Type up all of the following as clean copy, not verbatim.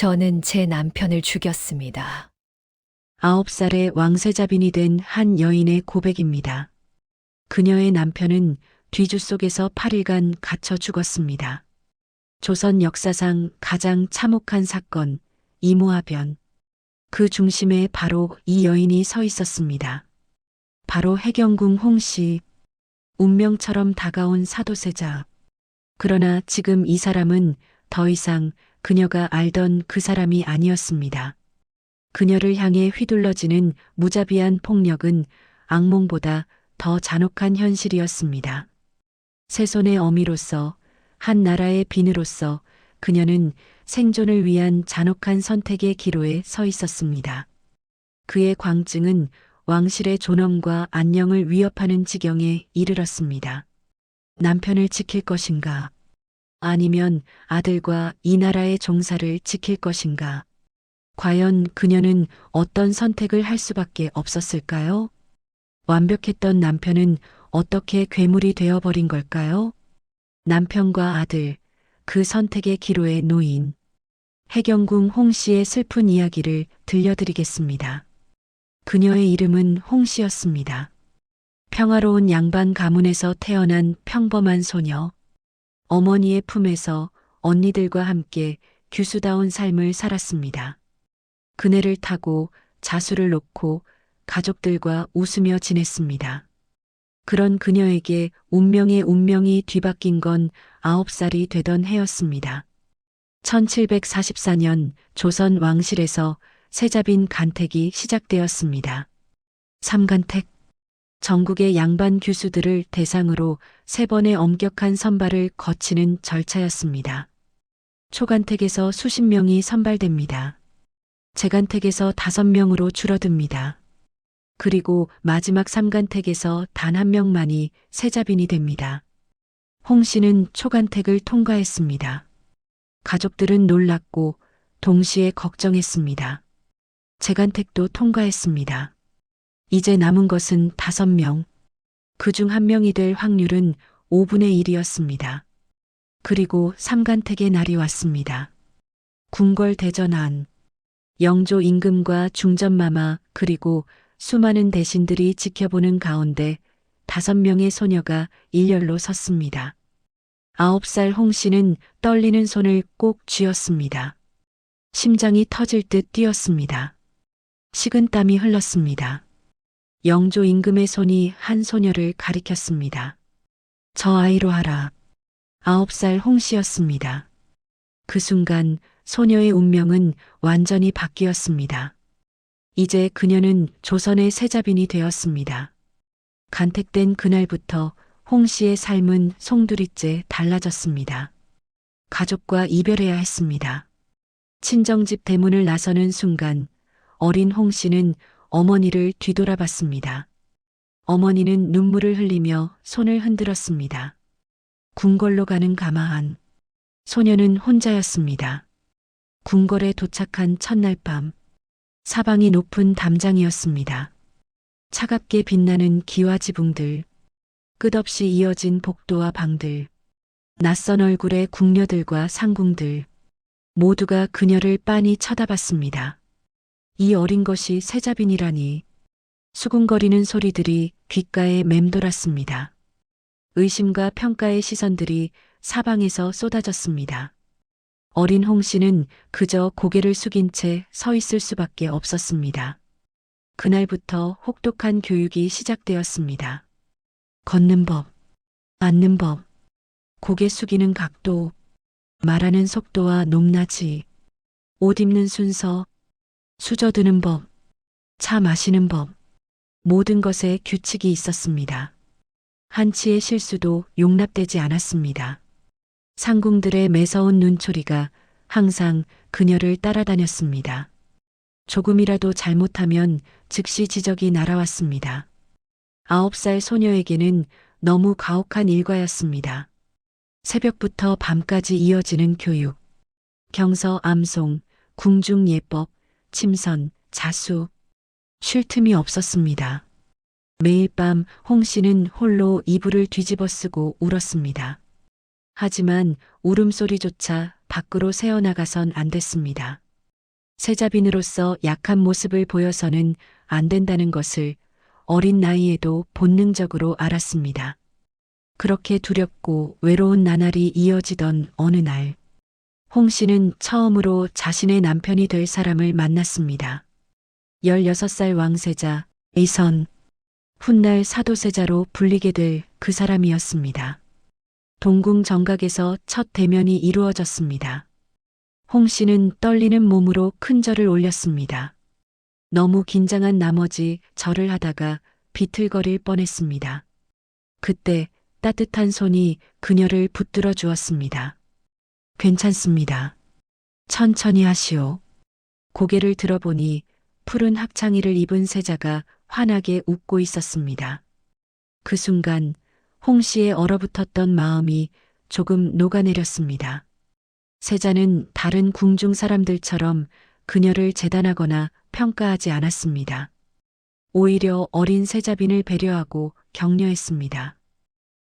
저는 제 남편을 죽였습니다. 9살의 왕세자빈이 된 한 여인의 고백입니다. 그녀의 남편은 뒤주 속에서 8일간 갇혀 죽었습니다. 조선 역사상 가장 참혹한 사건, 이모화변. 그 중심에 바로 이 여인이 서 있었습니다. 바로 해경궁 홍씨, 운명처럼 다가온 사도세자. 그러나 지금 이 사람은 더 이상 그녀가 알던 그 사람이 아니었습니다. 그녀를 향해 휘둘러지는 무자비한 폭력은 악몽보다 더 잔혹한 현실이었습니다. 세손의 어미로서, 한 나라의 빈으로서 그녀는 생존을 위한 잔혹한 선택의 기로에 서 있었습니다. 그의 광증은 왕실의 존엄과 안녕을 위협하는 지경에 이르렀습니다. 남편을 지킬 것인가? 아니면 아들과 이 나라의 종사를 지킬 것인가? 과연 그녀는 어떤 선택을 할 수밖에 없었을까요? 완벽했던 남편은 어떻게 괴물이 되어버린 걸까요? 남편과 아들, 그 선택의 기로에 놓인 해경궁 홍씨의 슬픈 이야기를 들려드리겠습니다. 그녀의 이름은 홍씨였습니다. 평화로운 양반 가문에서 태어난 평범한 소녀. 어머니의 품에서 언니들과 함께 규수다운 삶을 살았습니다. 그네를 타고 자수를 놓고 가족들과 웃으며 지냈습니다. 그런 그녀에게 운명의 운명이 뒤바뀐 건 9살이 되던 해였습니다. 1744년 조선 왕실에서 세자빈 간택이 시작되었습니다. 삼간택. 전국의 양반 규수들을 대상으로 3번의 엄격한 선발을 거치는 절차였습니다. 초간택에서 수십 명이 선발됩니다. 재간택에서 5명으로 줄어듭니다. 그리고 마지막 3간택에서 단 1명만이 세자빈이 됩니다. 홍씨는 초간택을 통과했습니다. 가족들은 놀랐고 동시에 걱정했습니다. 재간택도 통과했습니다. 이제 남은 것은 5명. 그중 1명이 될 확률은 5분의 1이었습니다. 그리고 3간택의 날이 왔습니다. 궁궐대전안. 영조 임금과 중전마마 그리고 수많은 대신들이 지켜보는 가운데 5명의 소녀가 일렬로 섰습니다. 9살 홍씨는 떨리는 손을 꼭 쥐었습니다. 심장이 터질 듯 뛰었습니다. 식은땀이 흘렀습니다. 영조 임금의 손이 한 소녀를 가리켰습니다. 저 아이로 하라. 9살 홍씨였습니다. 그 순간 소녀의 운명은 완전히 바뀌었습니다. 이제 그녀는 조선의 세자빈이 되었습니다. 간택된 그날부터 홍씨의 삶은 송두리째 달라졌습니다. 가족과 이별해야 했습니다. 친정집 대문을 나서는 순간 어린 홍씨는 어머니를 뒤돌아봤습니다. 어머니는 눈물을 흘리며 손을 흔들었습니다. 궁궐로 가는 가마안. 소녀는 혼자였습니다. 궁궐에 도착한 첫날 밤. 사방이 높은 담장이었습니다. 차갑게 빛나는 기와 지붕들, 끝없이 이어진 복도와 방들, 낯선 얼굴의 궁녀들과 상궁들, 모두가 그녀를 빤히 쳐다봤습니다. 이 어린 것이 세자빈이라니. 수군거리는 소리들이 귓가에 맴돌았습니다. 의심과 평가의 시선들이 사방에서 쏟아졌습니다. 어린 홍씨는 그저 고개를 숙인 채 서 있을 수밖에 없었습니다. 그날부터 혹독한 교육이 시작되었습니다. 걷는 법, 앉는 법, 고개 숙이는 각도, 말하는 속도와 높낮이, 옷 입는 순서, 수저드는 법, 차 마시는 법, 모든 것에 규칙이 있었습니다. 한치의 실수도 용납되지 않았습니다. 상궁들의 매서운 눈초리가 항상 그녀를 따라다녔습니다. 조금이라도 잘못하면 즉시 지적이 날아왔습니다. 9살 소녀에게는 너무 가혹한 일과였습니다. 새벽부터 밤까지 이어지는 교육, 경서 암송, 궁중 예법, 침선, 자수, 쉴 틈이 없었습니다. 매일 밤 홍씨는 홀로 이불을 뒤집어 쓰고 울었습니다. 하지만 울음소리조차 밖으로 새어나가선 안 됐습니다. 세자빈으로서 약한 모습을 보여서는 안 된다는 것을 어린 나이에도 본능적으로 알았습니다. 그렇게 두렵고 외로운 나날이 이어지던 어느 날, 홍 씨는 처음으로 자신의 남편이 될 사람을 만났습니다. 16살 왕세자 이선, 훗날 사도세자로 불리게 될 그 사람이었습니다. 동궁 정각에서 첫 대면이 이루어졌습니다. 홍 씨는 떨리는 몸으로 큰 절을 올렸습니다. 너무 긴장한 나머지 절을 하다가 비틀거릴 뻔했습니다. 그때 따뜻한 손이 그녀를 붙들어 주었습니다. 괜찮습니다. 천천히 하시오. 고개를 들어보니 푸른 학창이를 입은 세자가 환하게 웃고 있었습니다. 그 순간 홍 씨의 얼어붙었던 마음이 조금 녹아내렸습니다. 세자는 다른 궁중 사람들처럼 그녀를 재단하거나 평가하지 않았습니다. 오히려 어린 세자빈을 배려하고 격려했습니다.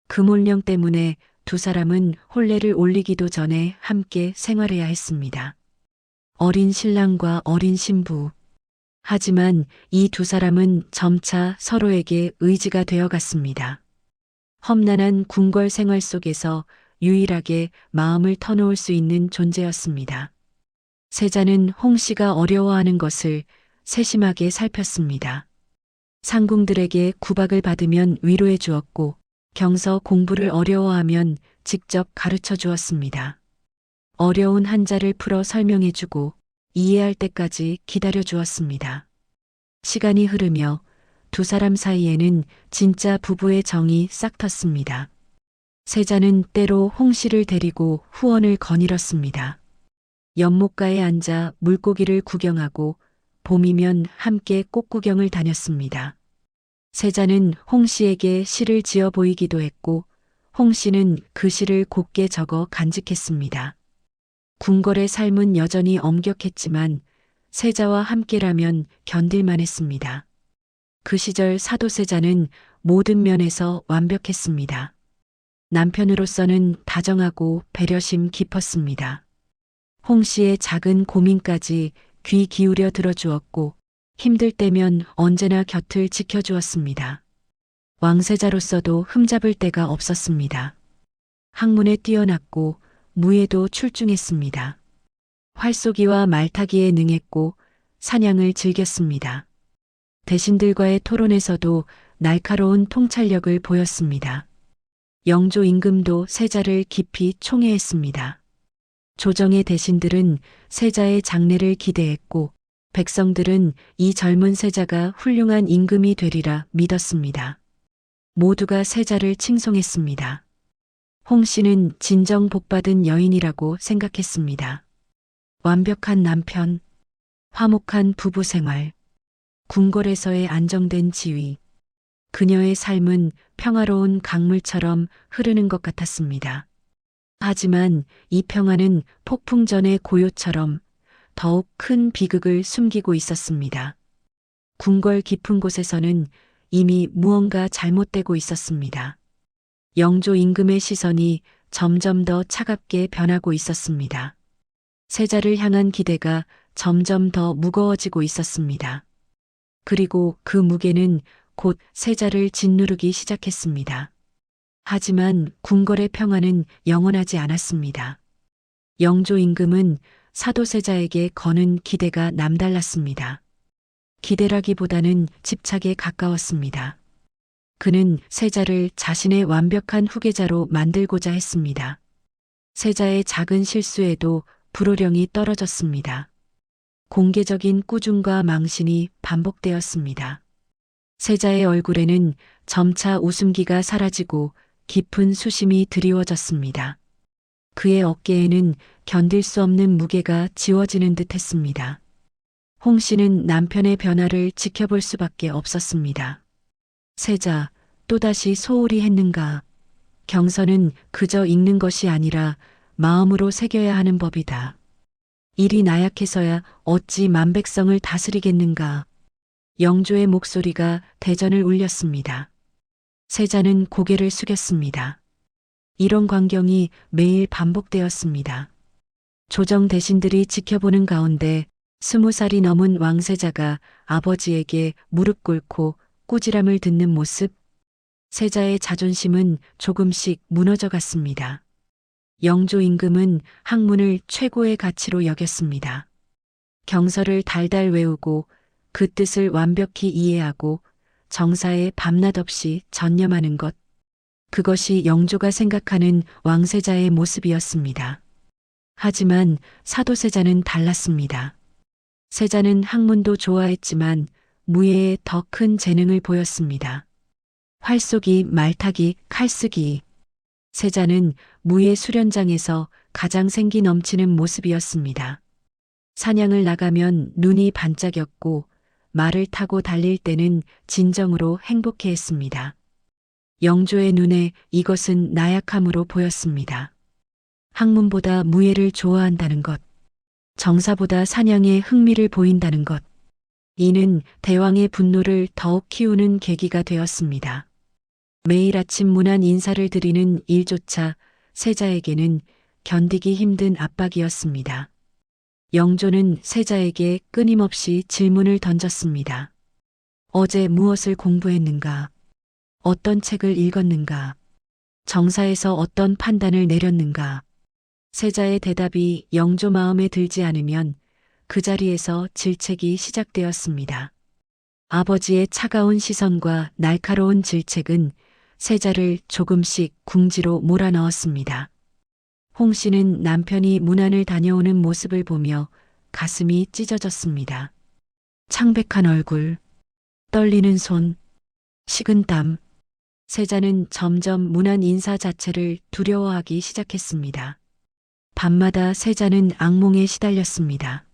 금혼령 때문에 두 사람은 혼례를 올리기도 전에 함께 생활해야 했습니다. 어린 신랑과 어린 신부. 하지만 이 두 사람은 점차 서로에게 의지가 되어 갔습니다. 험난한 궁궐 생활 속에서 유일하게 마음을 터놓을 수 있는 존재였습니다. 세자는 홍 씨가 어려워하는 것을 세심하게 살폈습니다. 상궁들에게 구박을 받으면 위로해 주었고 경서 공부를 어려워하면 직접 가르쳐 주었습니다. 어려운 한자를 풀어 설명해 주고 이해할 때까지 기다려 주었습니다. 시간이 흐르며 두 사람 사이에는 진짜 부부의 정이 싹 텄습니다. 세자는 때로 홍 씨를 데리고 후원을 거닐었습니다. 연못가에 앉아 물고기를 구경하고 봄이면 함께 꽃구경을 다녔습니다. 세자는 홍 씨에게 시를 지어 보이기도 했고 홍 씨는 그 시를 곱게 적어 간직했습니다. 궁궐의 삶은 여전히 엄격했지만 세자와 함께라면 견딜만 했습니다. 그 시절 사도세자는 모든 면에서 완벽했습니다. 남편으로서는 다정하고 배려심 깊었습니다. 홍 씨의 작은 고민까지 귀 기울여 들어주었고 힘들 때면 언제나 곁을 지켜주었습니다. 왕세자로서도 흠잡을 데가 없었습니다. 학문에 뛰어났고 무예도 출중했습니다. 활쏘기와 말타기에 능했고 사냥을 즐겼습니다. 대신들과의 토론에서도 날카로운 통찰력을 보였습니다. 영조 임금도 세자를 깊이 총애했습니다. 조정의 대신들은 세자의 장래를 기대했고 백성들은 이 젊은 세자가 훌륭한 임금이 되리라 믿었습니다. 모두가 세자를 칭송했습니다. 홍 씨는 진정 복받은 여인이라고 생각했습니다. 완벽한 남편, 화목한 부부 생활, 궁궐에서의 안정된 지위, 그녀의 삶은 평화로운 강물처럼 흐르는 것 같았습니다. 하지만 이 평화는 폭풍 전의 고요처럼 더욱 큰 비극을 숨기고 있었습니다. 궁궐 깊은 곳에서는 이미 무언가 잘못되고 있었습니다. 영조 임금의 시선이 점점 더 차갑게 변하고 있었습니다. 세자를 향한 기대가 점점 더 무거워지고 있었습니다. 그리고 그 무게는 곧 세자를 짓누르기 시작했습니다. 하지만 궁궐의 평화는 영원하지 않았습니다. 영조 임금은 사도세자에게 거는 기대가 남달랐습니다. 기대라기보다는 집착에 가까웠습니다. 그는 세자를 자신의 완벽한 후계자로 만들고자 했습니다. 세자의 작은 실수에도 불호령이 떨어졌습니다. 공개적인 꾸중과 망신이 반복되었습니다. 세자의 얼굴에는 점차 웃음기가 사라지고 깊은 수심이 드리워졌습니다. 그의 어깨에는 견딜 수 없는 무게가 지워지는 듯 했습니다. 홍 씨는 남편의 변화를 지켜볼 수밖에 없었습니다. 세자, 또다시 소홀히 했는가? 경서는 그저 읽는 것이 아니라 마음으로 새겨야 하는 법이다. 일이 나약해서야 어찌 만백성을 다스리겠는가? 영조의 목소리가 대전을 울렸습니다. 세자는 고개를 숙였습니다. 이런 광경이 매일 반복되었습니다. 조정 대신들이 지켜보는 가운데 20살이 넘은 왕세자가 아버지에게 무릎 꿇고 꾸지람을 듣는 모습, 세자의 자존심은 조금씩 무너져 갔습니다. 영조 임금은 학문을 최고의 가치로 여겼습니다. 경서를 달달 외우고 그 뜻을 완벽히 이해하고 정사에 밤낮 없이 전념하는 것, 그것이 영조가 생각하는 왕세자의 모습이었습니다. 하지만 사도세자는 달랐습니다. 세자는 학문도 좋아했지만 무예에 더 큰 재능을 보였습니다. 활쏘기, 말타기, 칼쓰기. 세자는 무예 수련장에서 가장 생기 넘치는 모습이었습니다. 사냥을 나가면 눈이 반짝였고 말을 타고 달릴 때는 진정으로 행복해했습니다. 영조의 눈에 이것은 나약함으로 보였습니다. 학문보다 무예를 좋아한다는 것, 정사보다 사냥에 흥미를 보인다는 것, 이는 대왕의 분노를 더욱 키우는 계기가 되었습니다. 매일 아침 문안 인사를 드리는 일조차 세자에게는 견디기 힘든 압박이었습니다. 영조는 세자에게 끊임없이 질문을 던졌습니다. 어제 무엇을 공부했는가? 어떤 책을 읽었는가? 정사에서 어떤 판단을 내렸는가? 세자의 대답이 영조 마음에 들지 않으면 그 자리에서 질책이 시작되었습니다. 아버지의 차가운 시선과 날카로운 질책은 세자를 조금씩 궁지로 몰아넣었습니다. 홍 씨는 남편이 문안을 다녀오는 모습을 보며 가슴이 찢어졌습니다. 창백한 얼굴, 떨리는 손, 식은 땀. 세자는 점점 문안 인사 자체를 두려워하기 시작했습니다. 밤마다 세자는 악몽에 시달렸습니다.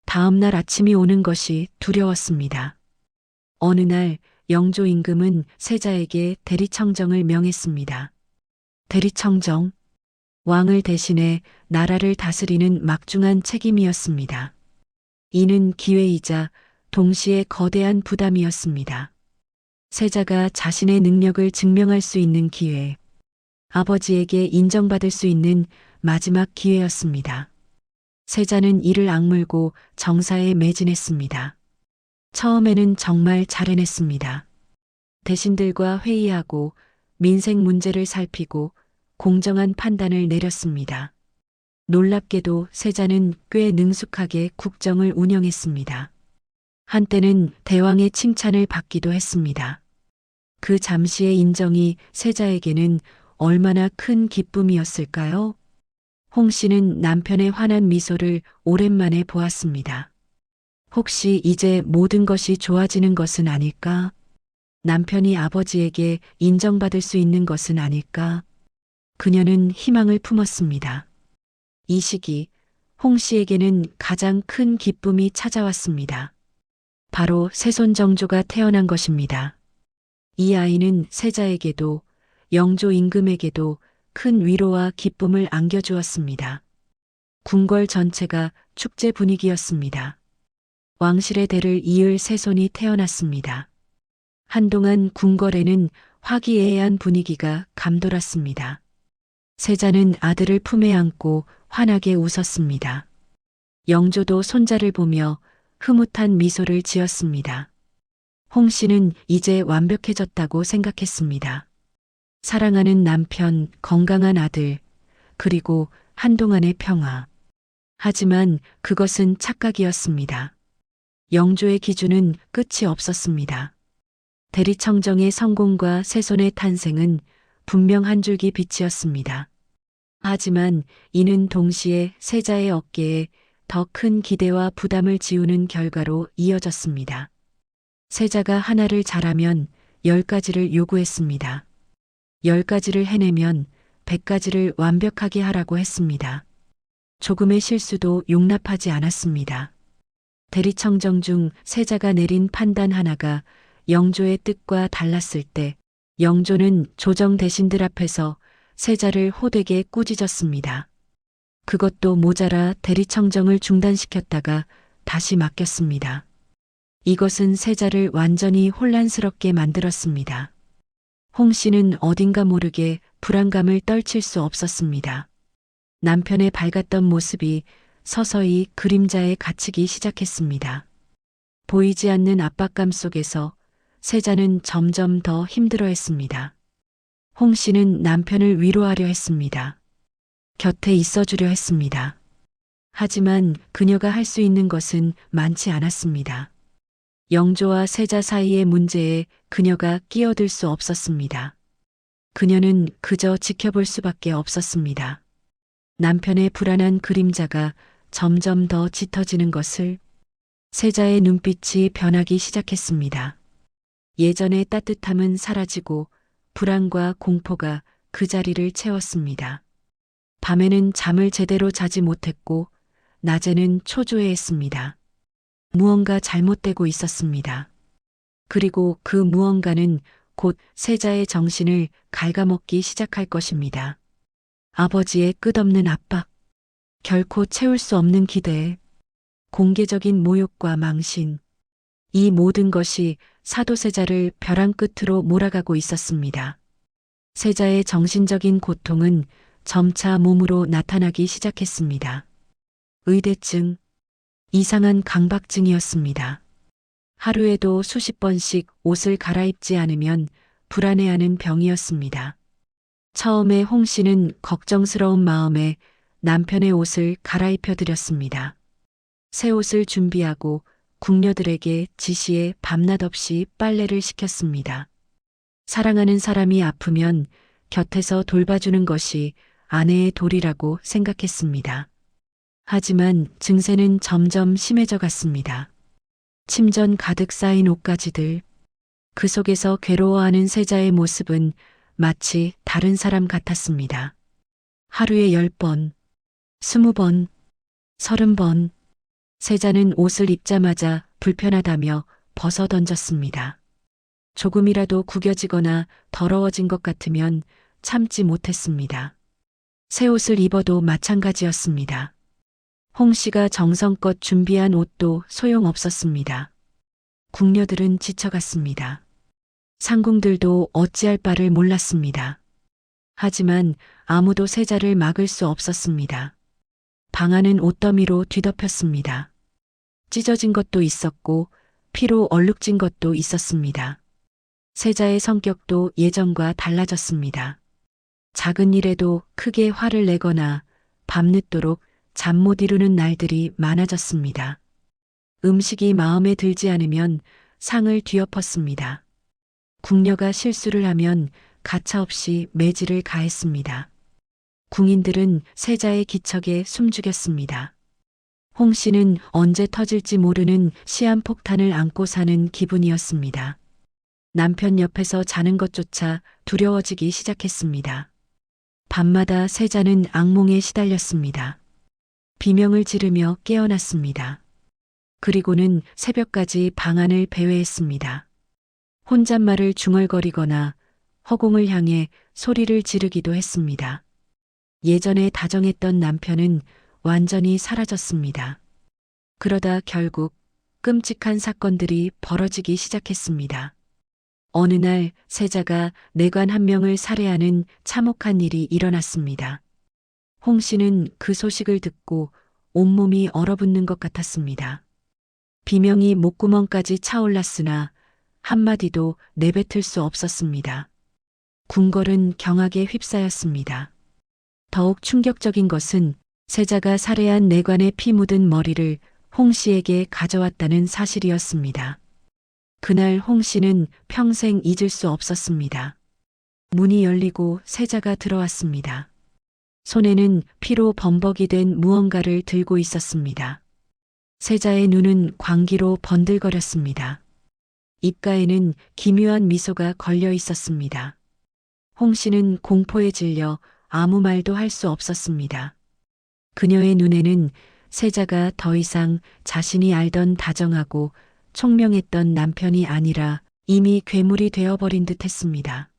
다음 날 아침이 오는 것이 두려웠습니다. 어느 날 영조 임금은 세자에게 대리청정을 명했습니다. 대리청정, 왕을 대신해 나라를 다스리는 막중한 책임이었습니다. 이는 기회이자 동시에 거대한 부담이었습니다. 세자가 자신의 능력을 증명할 수 있는 기회, 아버지에게 인정받을 수 있는 마지막 기회였습니다. 세자는 이를 악물고 정사에 매진했습니다. 처음에는 정말 잘 해냈습니다. 대신들과 회의하고 민생 문제를 살피고 공정한 판단을 내렸습니다. 놀랍게도 세자는 꽤 능숙하게 국정을 운영했습니다. 한때는 대왕의 칭찬을 받기도 했습니다. 그 잠시의 인정이 세자에게는 얼마나 큰 기쁨이었을까요? 홍 씨는 남편의 환한 미소를 오랜만에 보았습니다. 혹시 이제 모든 것이 좋아지는 것은 아닐까? 남편이 아버지에게 인정받을 수 있는 것은 아닐까? 그녀는 희망을 품었습니다. 이 시기 홍 씨에게는 가장 큰 기쁨이 찾아왔습니다. 바로 새손 정조가 태어난 것입니다. 이 아이는 세자에게도 영조 임금에게도 큰 위로와 기쁨을 안겨주었습니다. 궁궐 전체가 축제 분위기였습니다. 왕실의 대를 이을 새손이 태어났습니다. 한동안 궁궐에는 화기애애한 분위기가 감돌았습니다. 세자는 아들을 품에 안고 환하게 웃었습니다. 영조도 손자를 보며 흐뭇한 미소를 지었습니다. 홍 씨는 이제 완벽해졌다고 생각했습니다. 사랑하는 남편, 건강한 아들, 그리고 한동안의 평화. 하지만 그것은 착각이었습니다. 영조의 기준은 끝이 없었습니다. 대리청정의 성공과 새손의 탄생은 분명 한 줄기 빛이었습니다. 하지만 이는 동시에 세자의 어깨에 더 큰 기대와 부담을 지우는 결과로 이어졌습니다. 세자가 하나를 잘하면 10가지를 요구했습니다. 10가지를 해내면 100가지를 완벽하게 하라고 했습니다. 조금의 실수도 용납하지 않았습니다. 대리청정 중 세자가 내린 판단 하나가 영조의 뜻과 달랐을 때 영조는 조정 대신들 앞에서 세자를 호되게 꾸짖었습니다. 그것도 모자라 대리청정을 중단시켰다가 다시 맡겼습니다. 이것은 세자를 완전히 혼란스럽게 만들었습니다. 홍 씨는 어딘가 모르게 불안감을 떨칠 수 없었습니다. 남편의 밝았던 모습이 서서히 그림자에 갇히기 시작했습니다. 보이지 않는 압박감 속에서 세자는 점점 더 힘들어했습니다. 홍 씨는 남편을 위로하려 했습니다. 곁에 있어주려 했습니다. 하지만 그녀가 할 수 있는 것은 많지 않았습니다. 영조와 세자 사이의 문제에 그녀가 끼어들 수 없었습니다. 그녀는 그저 지켜볼 수밖에 없었습니다. 남편의 불안한 그림자가 점점 더 짙어지는 것을 세자의 눈빛이 변하기 시작했습니다. 예전의 따뜻함은 사라지고 불안과 공포가 그 자리를 채웠습니다. 밤에는 잠을 제대로 자지 못했고 낮에는 초조해했습니다. 무언가 잘못되고 있었습니다. 그리고 그 무언가는 곧 세자의 정신을 갉아먹기 시작할 것입니다. 아버지의 끝없는 압박, 결코 채울 수 없는 기대, 공개적인 모욕과 망신, 이 모든 것이 사도세자를 벼랑 끝으로 몰아가고 있었습니다. 세자의 정신적인 고통은 점차 몸으로 나타나기 시작했습니다. 의대증, 이상한 강박증이었습니다. 하루에도 수십 번씩 옷을 갈아입지 않으면 불안해하는 병이었습니다. 처음에 홍 씨는 걱정스러운 마음에 남편의 옷을 갈아입혀 드렸습니다. 새 옷을 준비하고 궁녀들에게 지시해 밤낮 없이 빨래를 시켰습니다. 사랑하는 사람이 아프면 곁에서 돌봐주는 것이 아내의 도리라고 생각했습니다. 하지만 증세는 점점 심해져 갔습니다. 침전 가득 쌓인 옷가지들, 그 속에서 괴로워하는 세자의 모습은 마치 다른 사람 같았습니다. 하루에 10번, 20번, 30번, 세자는 옷을 입자마자 불편하다며 벗어 던졌습니다. 조금이라도 구겨지거나 더러워진 것 같으면 참지 못했습니다. 새 옷을 입어도 마찬가지였습니다. 홍 씨가 정성껏 준비한 옷도 소용없었습니다. 궁녀들은 지쳐갔습니다. 상궁들도 어찌할 바를 몰랐습니다. 하지만 아무도 세자를 막을 수 없었습니다. 방 안은 옷더미로 뒤덮였습니다. 찢어진 것도 있었고 피로 얼룩진 것도 있었습니다. 세자의 성격도 예전과 달라졌습니다. 작은 일에도 크게 화를 내거나 밤늦도록 잠 못 이루는 날들이 많아졌습니다. 음식이 마음에 들지 않으면 상을 뒤엎었습니다. 궁녀가 실수를 하면 가차없이 매질을 가했습니다. 궁인들은 세자의 기척에 숨죽였습니다. 홍 씨는 언제 터질지 모르는 시한폭탄을 안고 사는 기분이었습니다. 남편 옆에서 자는 것조차 두려워지기 시작했습니다. 밤마다 세자는 악몽에 시달렸습니다. 비명을 지르며 깨어났습니다. 그리고는 새벽까지 방 안을 배회했습니다. 혼잣말을 중얼거리거나 허공을 향해 소리를 지르기도 했습니다. 예전에 다정했던 남편은 완전히 사라졌습니다. 그러다 결국 끔찍한 사건들이 벌어지기 시작했습니다. 어느 날 세자가 내관 한 명을 살해하는 참혹한 일이 일어났습니다. 홍 씨는 그 소식을 듣고 온몸이 얼어붙는 것 같았습니다. 비명이 목구멍까지 차올랐으나 한마디도 내뱉을 수 없었습니다. 궁궐은 경악에 휩싸였습니다. 더욱 충격적인 것은 세자가 살해한 내관의 피 묻은 머리를 홍 씨에게 가져왔다는 사실이었습니다. 그날 홍 씨는 평생 잊을 수 없었습니다. 문이 열리고 세자가 들어왔습니다. 손에는 피로 범벅이 된 무언가를 들고 있었습니다. 세자의 눈은 광기로 번들거렸습니다. 입가에는 기묘한 미소가 걸려 있었습니다. 홍 씨는 공포에 질려 아무 말도 할 수 없었습니다. 그녀의 눈에는 세자가 더 이상 자신이 알던 다정하고 총명했던 남편이 아니라 이미 괴물이 되어버린 듯 했습니다.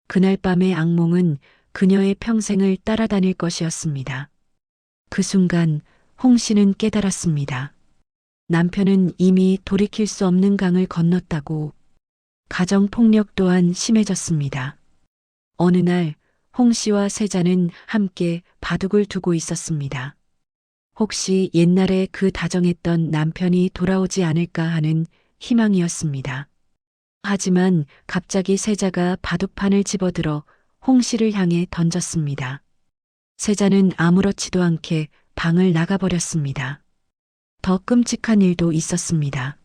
그날 밤의 악몽은 그녀의 평생을 따라다닐 것이었습니다. 그 순간 홍 씨는 깨달았습니다. 남편은 이미 돌이킬 수 없는 강을 건넜다고. 가정폭력 또한 심해졌습니다. 어느 날 홍 씨와 세자는 함께 바둑을 두고 있었습니다. 혹시 옛날에 그 다정했던 남편이 돌아오지 않을까 하는 희망이었습니다. 하지만 갑자기 세자가 바둑판을 집어들어 홍 씨를 향해 던졌습니다. 세자는 아무렇지도 않게 방을 나가버렸습니다. 더 끔찍한 일도 있었습니다.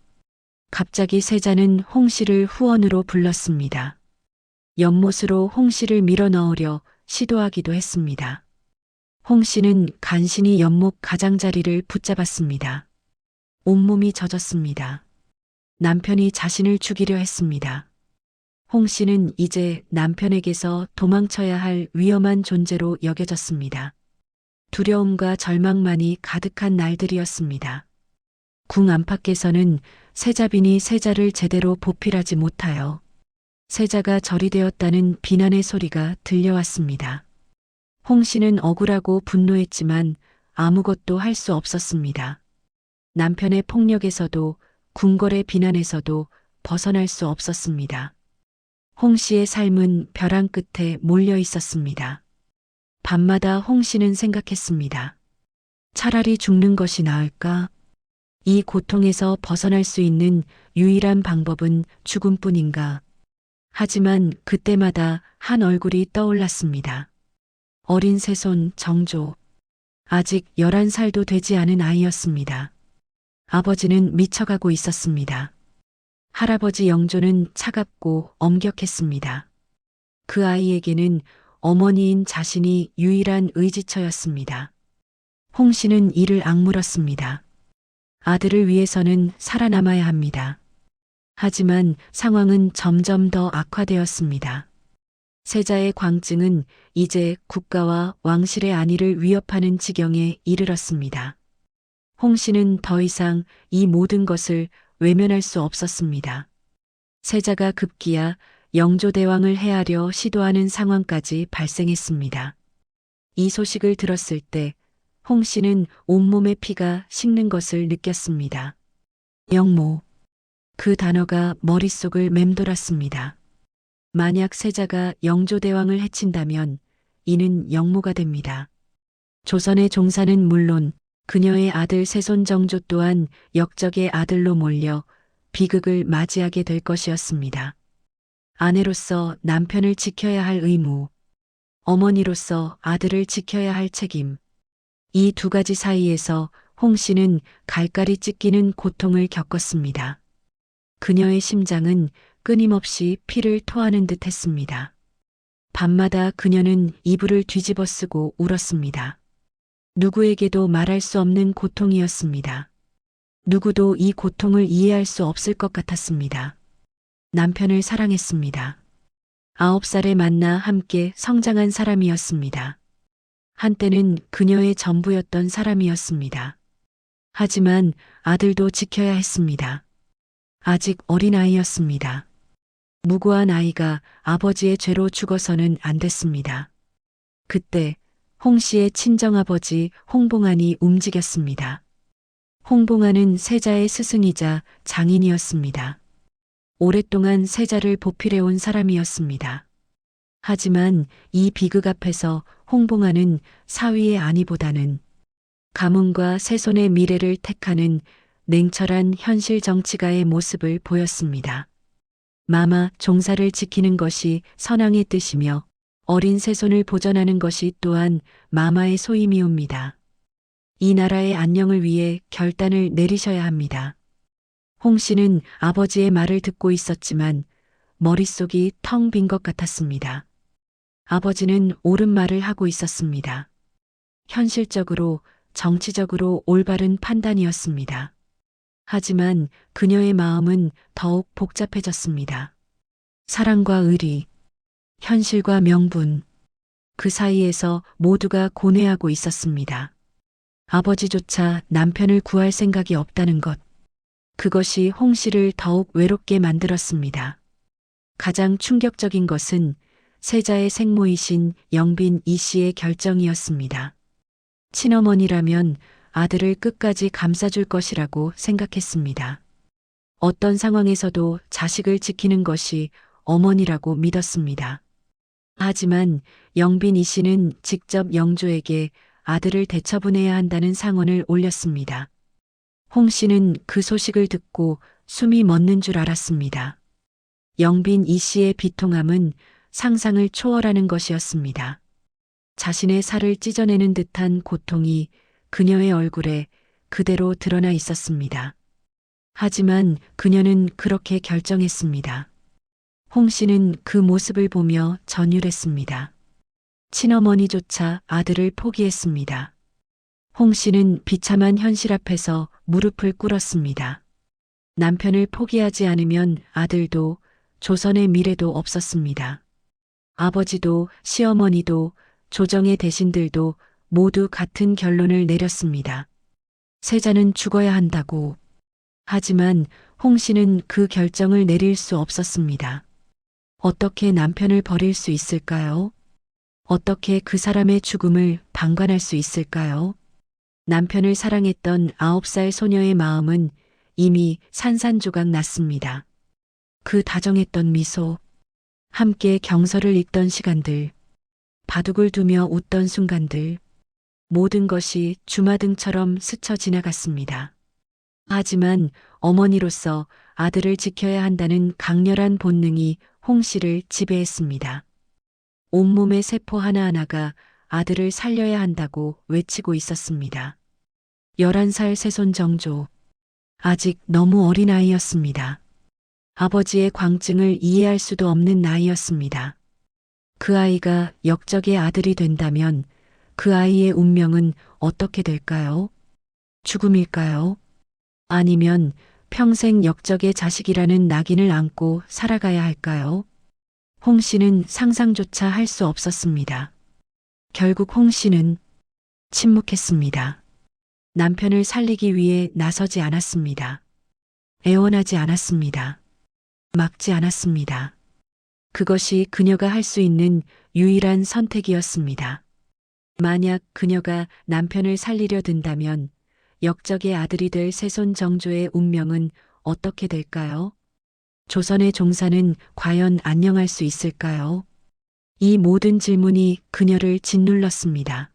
갑자기 세자는 홍 씨를 후원으로 불렀습니다. 연못으로 홍 씨를 밀어 넣으려 시도하기도 했습니다. 홍 씨는 간신히 연못 가장자리를 붙잡았습니다. 온몸이 젖었습니다. 남편이 자신을 죽이려 했습니다. 홍 씨는 이제 남편에게서 도망쳐야 할 위험한 존재로 여겨졌습니다. 두려움과 절망만이 가득한 날들이었습니다. 궁 안팎에서는 세자빈이 세자를 제대로 보필하지 못하여 세자가 절이 되었다는 비난의 소리가 들려왔습니다. 홍 씨는 억울하고 분노했지만 아무것도 할 수 없었습니다. 남편의 폭력에서도 궁궐의 비난에서도 벗어날 수 없었습니다. 홍 씨의 삶은 벼랑 끝에 몰려 있었습니다. 밤마다 홍 씨는 생각했습니다. 차라리 죽는 것이 나을까? 이 고통에서 벗어날 수 있는 유일한 방법은 죽음뿐인가? 하지만 그때마다 한 얼굴이 떠올랐습니다. 어린 새손 정조. 아직 11살도 되지 않은 아이였습니다. 아버지는 미쳐가고 있었습니다. 할아버지 영조는 차갑고 엄격했습니다. 그 아이에게는 어머니인 자신이 유일한 의지처였습니다. 홍 씨는 이를 악물었습니다. 아들을 위해서는 살아남아야 합니다. 하지만 상황은 점점 더 악화되었습니다. 세자의 광증은 이제 국가와 왕실의 안위를 위협하는 지경에 이르렀습니다. 홍 씨는 더 이상 이 모든 것을 외면할 수 없었습니다. 세자가 급기야 영조대왕을 해하려 시도하는 상황까지 발생했습니다. 이 소식을 들었을 때 홍 씨는 온몸의 피가 식는 것을 느꼈습니다. 영모. 그 단어가 머릿속을 맴돌았습니다. 만약 세자가 영조대왕을 해친다면 이는 영모가 됩니다. 조선의 종사는 물론 그녀의 아들 세손 정조 또한 역적의 아들로 몰려 비극을 맞이하게 될 것이었습니다. 아내로서 남편을 지켜야 할 의무, 어머니로서 아들을 지켜야 할 책임, 이 두 가지 사이에서 홍 씨는 갈갈이 찢기는 고통을 겪었습니다. 그녀의 심장은 끊임없이 피를 토하는 듯 했습니다. 밤마다 그녀는 이불을 뒤집어 쓰고 울었습니다. 누구에게도 말할 수 없는 고통이었습니다. 누구도 이 고통을 이해할 수 없을 것 같았습니다. 남편을 사랑했습니다. 9살에 만나 함께 성장한 사람이었습니다. 한때는 그녀의 전부였던 사람이었습니다. 하지만 아들도 지켜야 했습니다. 아직 어린아이였습니다. 무고한 아이가 아버지의 죄로 죽어서는 안 됐습니다. 그때 홍 씨의 친정아버지 홍봉안이 움직였습니다. 홍봉안은 세자의 스승이자 장인이었습니다. 오랫동안 세자를 보필해온 사람이었습니다. 하지만 이 비극 앞에서 홍봉안은 사위의 안위보다는 가문과 세손의 미래를 택하는 냉철한 현실 정치가의 모습을 보였습니다. 마마 종사를 지키는 것이 선왕의 뜻이며 어린 세손을 보전하는 것이 또한 마마의 소임이옵니다. 이 나라의 안녕을 위해 결단을 내리셔야 합니다. 홍 씨는 아버지의 말을 듣고 있었지만 머릿속이 텅 빈 것 같았습니다. 아버지는 옳은 말을 하고 있었습니다. 현실적으로, 정치적으로 올바른 판단이었습니다. 하지만 그녀의 마음은 더욱 복잡해졌습니다. 사랑과 의리, 현실과 명분, 그 사이에서 모두가 고뇌하고 있었습니다. 아버지조차 남편을 구할 생각이 없다는 것. 그것이 홍 씨를 더욱 외롭게 만들었습니다. 가장 충격적인 것은 세자의 생모이신 영빈 이 씨의 결정이었습니다. 친어머니라면 아들을 끝까지 감싸줄 것이라고 생각했습니다. 어떤 상황에서도 자식을 지키는 것이 어머니라고 믿었습니다. 하지만 영빈 이 씨는 직접 영조에게 아들을 대처분해야 한다는 상언을 올렸습니다. 홍 씨는 그 소식을 듣고 숨이 멎는 줄 알았습니다. 영빈 이 씨의 비통함은 상상을 초월하는 것이었습니다. 자신의 살을 찢어내는 듯한 고통이 그녀의 얼굴에 그대로 드러나 있었습니다. 하지만 그녀는 그렇게 결정했습니다. 홍 씨는 그 모습을 보며 전율했습니다. 친어머니조차 아들을 포기했습니다. 홍 씨는 비참한 현실 앞에서 무릎을 꿇었습니다. 남편을 포기하지 않으면 아들도 조선의 미래도 없었습니다. 아버지도 시어머니도 조정의 대신들도 모두 같은 결론을 내렸습니다. 세자는 죽어야 한다고. 하지만 홍 씨는 그 결정을 내릴 수 없었습니다. 어떻게 남편을 버릴 수 있을까요? 어떻게 그 사람의 죽음을 방관할 수 있을까요? 남편을 사랑했던 9살 소녀의 마음은 이미 산산조각 났습니다. 그 다정했던 미소, 함께 경서를 읽던 시간들, 바둑을 두며 웃던 순간들, 모든 것이 주마등처럼 스쳐 지나갔습니다. 하지만 어머니로서 아들을 지켜야 한다는 강렬한 본능이 홍 씨를 지배했습니다. 온몸의 세포 하나하나가 아들을 살려야 한다고 외치고 있었습니다. 11살 새손 정조. 아직 너무 어린 아이였습니다. 아버지의 광증을 이해할 수도 없는 나이였습니다. 그 아이가 역적의 아들이 된다면 그 아이의 운명은 어떻게 될까요? 죽음일까요? 아니면 평생 역적의 자식이라는 낙인을 안고 살아가야 할까요? 홍 씨는 상상조차 할 수 없었습니다. 결국 홍 씨는 침묵했습니다. 남편을 살리기 위해 나서지 않았습니다. 애원하지 않았습니다. 막지 않았습니다. 그것이 그녀가 할 수 있는 유일한 선택이었습니다. 만약 그녀가 남편을 살리려 든다면 역적의 아들이 될 새손 정조의 운명은 어떻게 될까요? 조선의 종사는 과연 안녕할 수 있을까요? 이 모든 질문이 그녀를 짓눌렀습니다.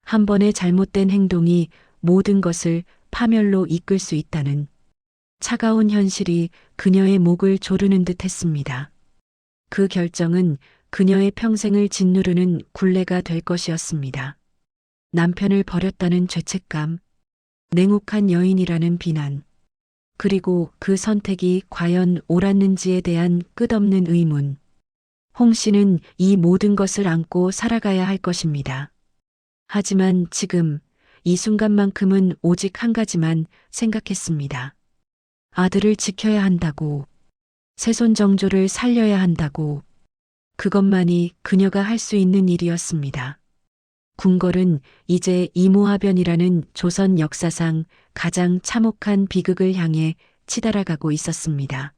한 번의 잘못된 행동이 모든 것을 파멸로 이끌 수 있다는 차가운 현실이 그녀의 목을 조르는 듯 했습니다. 그 결정은 그녀의 평생을 짓누르는 굴레가 될 것이었습니다. 남편을 버렸다는 죄책감, 냉혹한 여인이라는 비난, 그리고 그 선택이 과연 옳았는지에 대한 끝없는 의문. 홍 씨는 이 모든 것을 안고 살아가야 할 것입니다. 하지만 지금 이 순간만큼은 오직 한 가지만 생각했습니다. 아들을 지켜야 한다고, 새손 정조를 살려야 한다고, 그것만이 그녀가 할 수 있는 일이었습니다. 궁궐은 이제 이모하변이라는 조선 역사상 가장 참혹한 비극을 향해 치달아가고 있었습니다.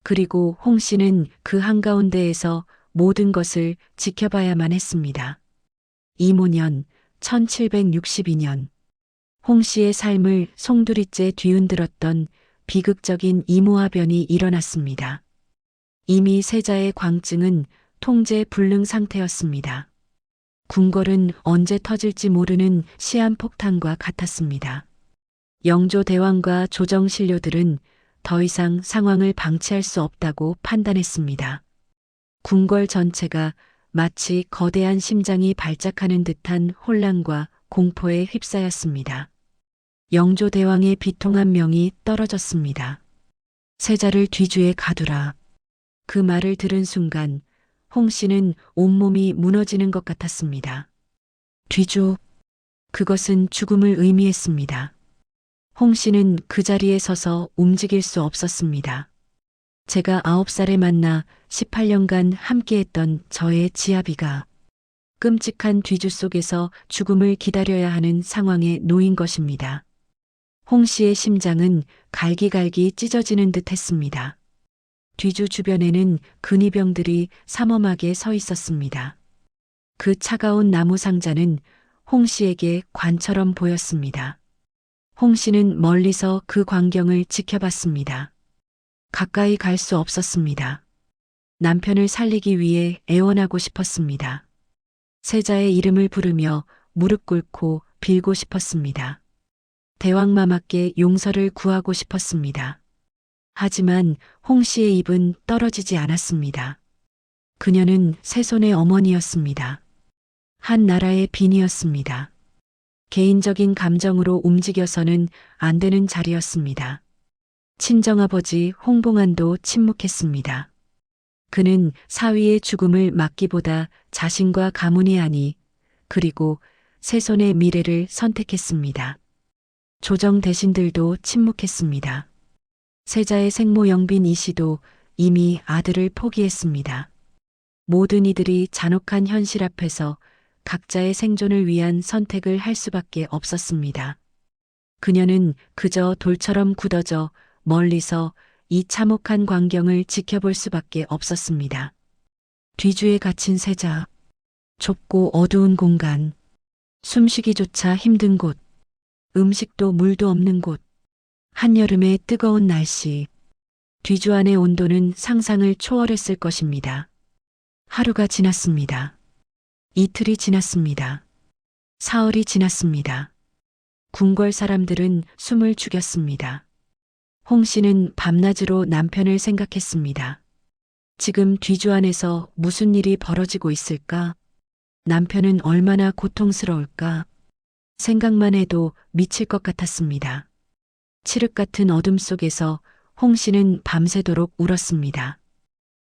그리고 홍 씨는 그 한가운데에서 모든 것을 지켜봐야만 했습니다. 이모년 1762년 홍 씨의 삶을 송두리째 뒤흔들었던 비극적인 이모하변이 일어났습니다. 이미 세자의 광증은 통제 불능 상태였습니다. 궁궐은 언제 터질지 모르는 시한폭탄과 같았습니다. 영조 대왕과 조정 신료들은 더 이상 상황을 방치할 수 없다고 판단했습니다. 궁궐 전체가 마치 거대한 심장이 발작하는 듯한 혼란과 공포에 휩싸였습니다. 영조 대왕의 비통한 명이 떨어졌습니다. 세자를 뒤주에 가두라. 그 말을 들은 순간 홍 씨는 온몸이 무너지는 것 같았습니다. 뒤주. 그것은 죽음을 의미했습니다. 홍 씨는 그 자리에 서서 움직일 수 없었습니다. 제가 9살에 만나 18년간 함께했던 저의 지아비가 끔찍한 뒤주 속에서 죽음을 기다려야 하는 상황에 놓인 것입니다. 홍 씨의 심장은 갈기갈기 찢어지는 듯 했습니다. 뒤주 주변에는 근위병들이 삼엄하게 서 있었습니다. 그 차가운 나무 상자는 홍 씨에게 관처럼 보였습니다. 홍 씨는 멀리서 그 광경을 지켜봤습니다. 가까이 갈 수 없었습니다. 남편을 살리기 위해 애원하고 싶었습니다. 세자의 이름을 부르며 무릎 꿇고 빌고 싶었습니다. 대왕마마께 용서를 구하고 싶었습니다. 하지만 홍 씨의 입은 떨어지지 않았습니다. 그녀는 세손의 어머니였습니다. 한 나라의 빈이었습니다. 개인적인 감정으로 움직여서는 안 되는 자리였습니다. 친정아버지 홍봉안도 침묵했습니다. 그는 사위의 죽음을 막기보다 자신과 가문이 아니 그리고 세손의 미래를 선택했습니다. 조정 대신들도 침묵했습니다. 세자의 생모 영빈 이 씨도 이미 아들을 포기했습니다. 모든 이들이 잔혹한 현실 앞에서 각자의 생존을 위한 선택을 할 수밖에 없었습니다. 그녀는 그저 돌처럼 굳어져 멀리서 이 참혹한 광경을 지켜볼 수밖에 없었습니다. 뒤주에 갇힌 세자, 좁고 어두운 공간, 숨쉬기조차 힘든 곳, 음식도 물도 없는 곳, 한여름의 뜨거운 날씨, 뒤주 안의 온도는 상상을 초월했을 것입니다. 하루가 지났습니다. 이틀이 지났습니다. 사흘이 지났습니다. 궁궐 사람들은 숨을 죽였습니다. 홍 씨는 밤낮으로 남편을 생각했습니다. 지금 뒤주 안에서 무슨 일이 벌어지고 있을까? 남편은 얼마나 고통스러울까? 생각만 해도 미칠 것 같았습니다. 칠흑 같은 어둠 속에서 홍 씨는 밤새도록 울었습니다.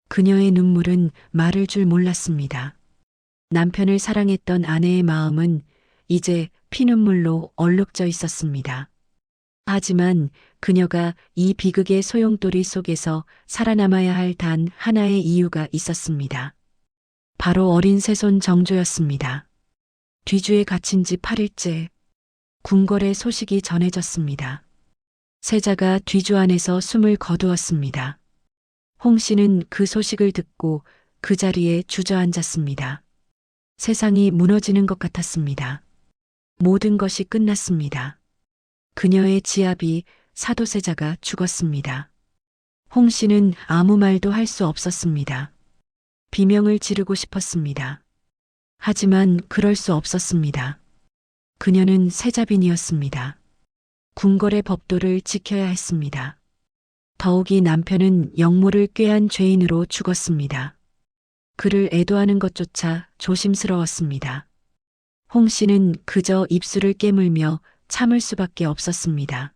그녀의 눈물은 마를 줄 몰랐습니다. 남편을 사랑했던 아내의 마음은 이제 피눈물로 얼룩져 있었습니다. 하지만 그녀가 이 비극의 소용돌이 속에서 살아남아야 할 단 하나의 이유가 있었습니다. 바로 어린 세손 정조였습니다. 뒤주에 갇힌 지 8일째, 궁궐의 소식이 전해졌습니다. 세자가 뒤주 안에서 숨을 거두었습니다. 홍 씨는 그 소식을 듣고 그 자리에 주저앉았습니다. 세상이 무너지는 것 같았습니다. 모든 것이 끝났습니다. 그녀의 지아비 사도세자가 죽었습니다. 홍 씨는 아무 말도 할 수 없었습니다. 비명을 지르고 싶었습니다. 하지만 그럴 수 없었습니다. 그녀는 세자빈이었습니다. 궁궐의 법도를 지켜야 했습니다. 더욱이 남편은 영모를 꾀한 죄인으로 죽었습니다. 그를 애도하는 것조차 조심스러웠습니다. 홍 씨는 그저 입술을 깨물며 참을 수밖에 없었습니다.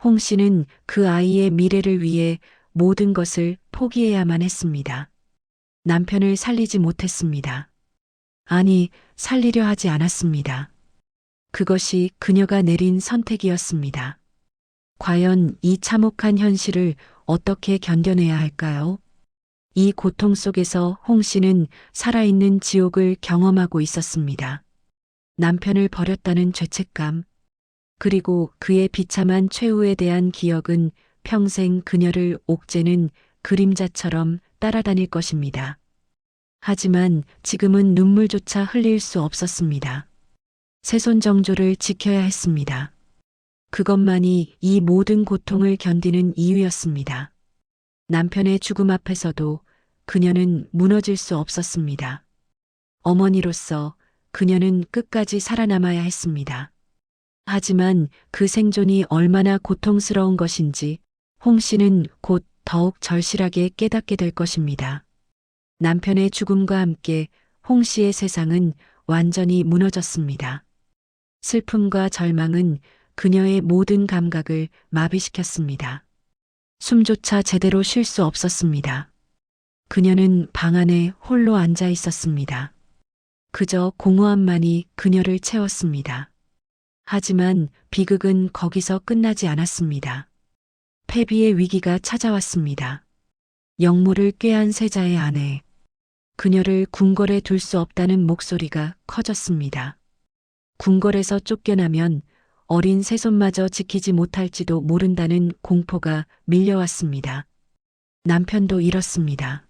홍 씨는 그 아이의 미래를 위해 모든 것을 포기해야만 했습니다. 남편을 살리지 못했습니다. 아니, 살리려 하지 않았습니다. 그것이 그녀가 내린 선택이었습니다. 과연 이 참혹한 현실을 어떻게 견뎌내야 할까요? 이 고통 속에서 홍 씨는 살아있는 지옥을 경험하고 있었습니다. 남편을 버렸다는 죄책감, 그리고 그의 비참한 최후에 대한 기억은 평생 그녀를 옥죄는 그림자처럼 따라다닐 것입니다. 하지만 지금은 눈물조차 흘릴 수 없었습니다. 세손 정조를 지켜야 했습니다. 그것만이 이 모든 고통을 견디는 이유였습니다. 남편의 죽음 앞에서도 그녀는 무너질 수 없었습니다. 어머니로서 그녀는 끝까지 살아남아야 했습니다. 하지만 그 생존이 얼마나 고통스러운 것인지 홍 씨는 곧 더욱 절실하게 깨닫게 될 것입니다. 남편의 죽음과 함께 홍 씨의 세상은 완전히 무너졌습니다. 슬픔과 절망은 그녀의 모든 감각을 마비시켰습니다. 숨조차 제대로 쉴 수 없었습니다. 그녀는 방 안에 홀로 앉아 있었습니다. 그저 공허함만이 그녀를 채웠습니다. 하지만 비극은 거기서 끝나지 않았습니다. 패비의 위기가 찾아왔습니다. 영모를 꾀한 세자의 아내, 그녀를 궁궐에 둘 수 없다는 목소리가 커졌습니다. 궁궐에서 쫓겨나면 어린 세손마저 지키지 못할지도 모른다는 공포가 밀려왔습니다. 남편도 잃었습니다.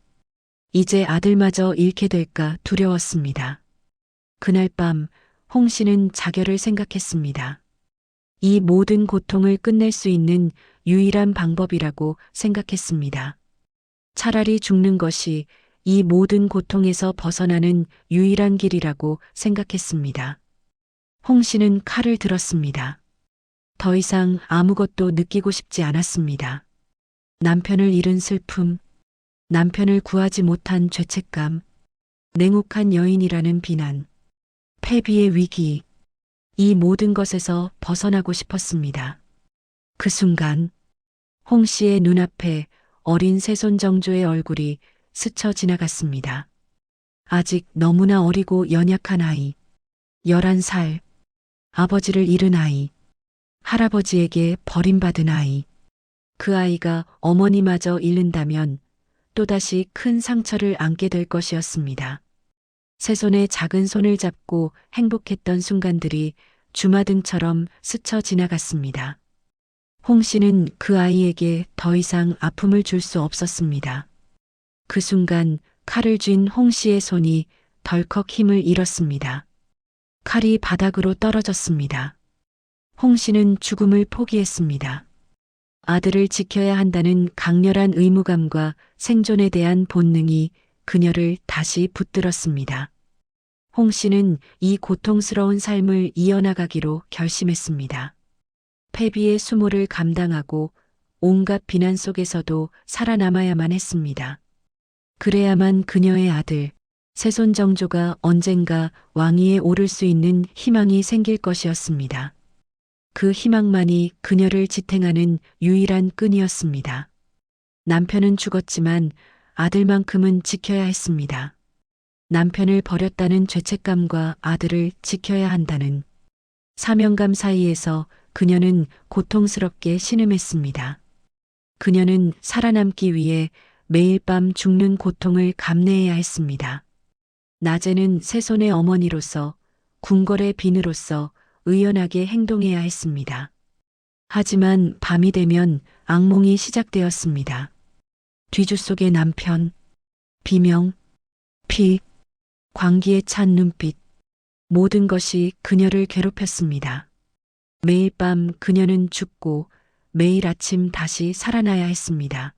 이제 아들마저 잃게 될까 두려웠습니다. 그날 밤 홍 씨는 자결을 생각했습니다. 이 모든 고통을 끝낼 수 있는 유일한 방법이라고 생각했습니다. 차라리 죽는 것이 이 모든 고통에서 벗어나는 유일한 길이라고 생각했습니다. 홍 씨는 칼을 들었습니다. 더 이상 아무것도 느끼고 싶지 않았습니다. 남편을 잃은 슬픔, 남편을 구하지 못한 죄책감, 냉혹한 여인이라는 비난, 패비의 위기, 이 모든 것에서 벗어나고 싶었습니다. 그 순간 홍 씨의 눈앞에 어린 새손 정조의 얼굴이 스쳐 지나갔습니다. 아직 너무나 어리고 연약한 아이, 11살, 아버지를 잃은 아이, 할아버지에게 버림받은 아이. 그 아이가 어머니마저 잃는다면 또다시 큰 상처를 안게 될 것이었습니다. 새손의 작은 손을 잡고 행복했던 순간들이 주마등처럼 스쳐 지나갔습니다. 홍 씨는 그 아이에게 더 이상 아픔을 줄 수 없었습니다. 그 순간 칼을 쥔 홍 씨의 손이 덜컥 힘을 잃었습니다. 칼이 바닥으로 떨어졌습니다. 홍 씨는 죽음을 포기했습니다. 아들을 지켜야 한다는 강렬한 의무감과 생존에 대한 본능이 그녀를 다시 붙들었습니다. 홍 씨는 이 고통스러운 삶을 이어나가기로 결심했습니다. 패비의 수모를 감당하고 온갖 비난 속에서도 살아남아야만 했습니다. 그래야만 그녀의 아들, 새손 정조가 언젠가 왕위에 오를 수 있는 희망이 생길 것이었습니다. 그 희망만이 그녀를 지탱하는 유일한 끈이었습니다. 남편은 죽었지만 아들만큼은 지켜야 했습니다. 남편을 버렸다는 죄책감과 아들을 지켜야 한다는 사명감 사이에서 그녀는 고통스럽게 신음했습니다. 그녀는 살아남기 위해 매일 밤 죽는 고통을 감내해야 했습니다. 낮에는 새손의 어머니로서, 궁궐의 빈으로서 의연하게 행동해야 했습니다. 하지만 밤이 되면 악몽이 시작되었습니다. 뒤주 속의 남편, 비명, 피, 광기에 찬 눈빛, 모든 것이 그녀를 괴롭혔습니다. 매일 밤 그녀는 죽고 매일 아침 다시 살아나야 했습니다.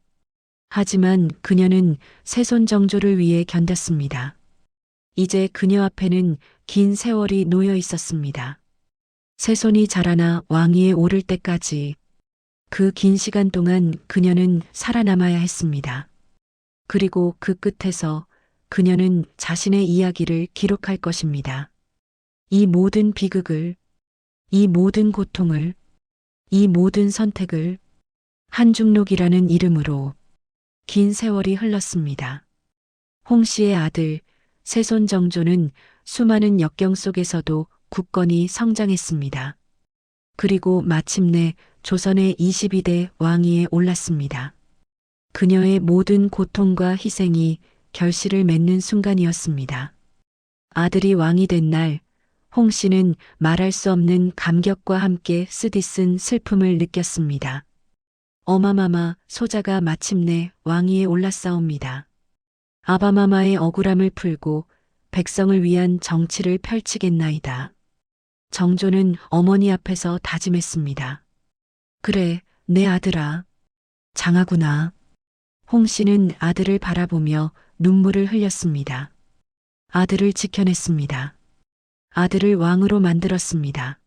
하지만 그녀는 새손 정조를 위해 견뎠습니다. 이제 그녀 앞에는 긴 세월이 놓여 있었습니다. 새손이 자라나 왕위에 오를 때까지 그 긴 시간 동안 그녀는 살아남아야 했습니다. 그리고 그 끝에서 그녀는 자신의 이야기를 기록할 것입니다. 이 모든 비극을, 이 모든 고통을, 이 모든 선택을 한중록이라는 이름으로 긴 세월이 흘렀습니다. 홍 씨의 아들, 새손 정조는 수많은 역경 속에서도 굳건히 성장했습니다. 그리고 마침내 조선의 22대 왕위에 올랐습니다. 그녀의 모든 고통과 희생이 결실을 맺는 순간이었습니다. 아들이 왕이 된 날, 홍 씨는 말할 수 없는 감격과 함께 쓰디쓴 슬픔을 느꼈습니다. 어마마마 소자가 마침내 왕위에 올랐사옵니다. 아바마마의 억울함을 풀고 백성을 위한 정치를 펼치겠나이다. 정조는 어머니 앞에서 다짐했습니다. 그래, 내 아들아. 장하구나. 홍 씨는 아들을 바라보며 눈물을 흘렸습니다. 아들을 지켜냈습니다. 아들을 왕으로 만들었습니다.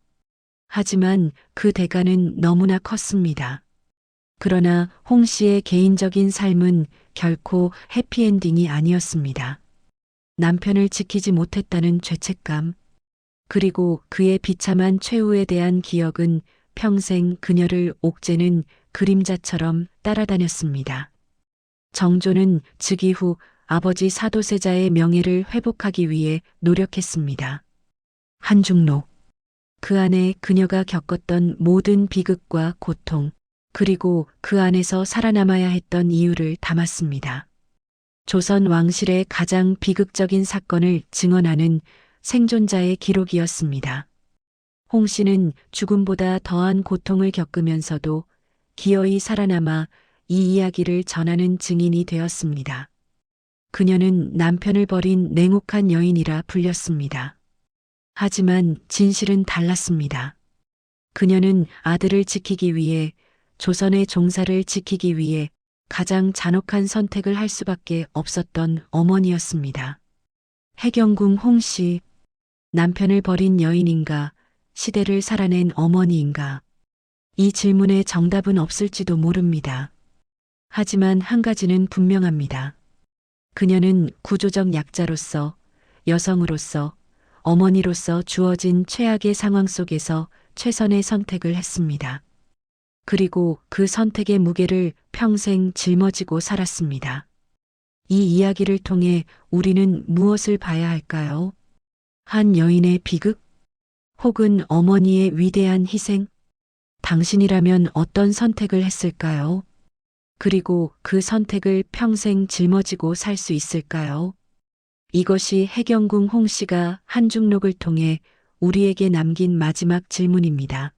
하지만 그 대가는 너무나 컸습니다. 그러나 홍 씨의 개인적인 삶은 결코 해피엔딩이 아니었습니다. 남편을 지키지 못했다는 죄책감, 그리고 그의 비참한 최후에 대한 기억은 평생 그녀를 옥죄는 그림자처럼 따라다녔습니다. 정조는 즉위 후 아버지 사도세자의 명예를 회복하기 위해 노력했습니다. 한중록, 그 안에 그녀가 겪었던 모든 비극과 고통, 그리고 그 안에서 살아남아야 했던 이유를 담았습니다. 조선 왕실의 가장 비극적인 사건을 증언하는 생존자의 기록이었습니다. 홍 씨는 죽음보다 더한 고통을 겪으면서도 기어이 살아남아 이 이야기를 전하는 증인이 되었습니다. 그녀는 남편을 버린 냉혹한 여인이라 불렸습니다. 하지만 진실은 달랐습니다. 그녀는 아들을 지키기 위해, 조선의 종사를 지키기 위해 가장 잔혹한 선택을 할 수밖에 없었던 어머니였습니다. 해경궁 홍 씨, 남편을 버린 여인인가 시대를 살아낸 어머니인가? 이 질문에 정답은 없을지도 모릅니다. 하지만 한 가지는 분명합니다. 그녀는 구조적 약자로서, 여성으로서, 어머니로서 주어진 최악의 상황 속에서 최선의 선택을 했습니다. 그리고 그 선택의 무게를 평생 짊어지고 살았습니다. 이 이야기를 통해 우리는 무엇을 봐야 할까요? 한 여인의 비극? 혹은 어머니의 위대한 희생? 당신이라면 어떤 선택을 했을까요? 그리고 그 선택을 평생 짊어지고 살 수 있을까요? 이것이 해경궁 홍 씨가 한중록을 통해 우리에게 남긴 마지막 질문입니다.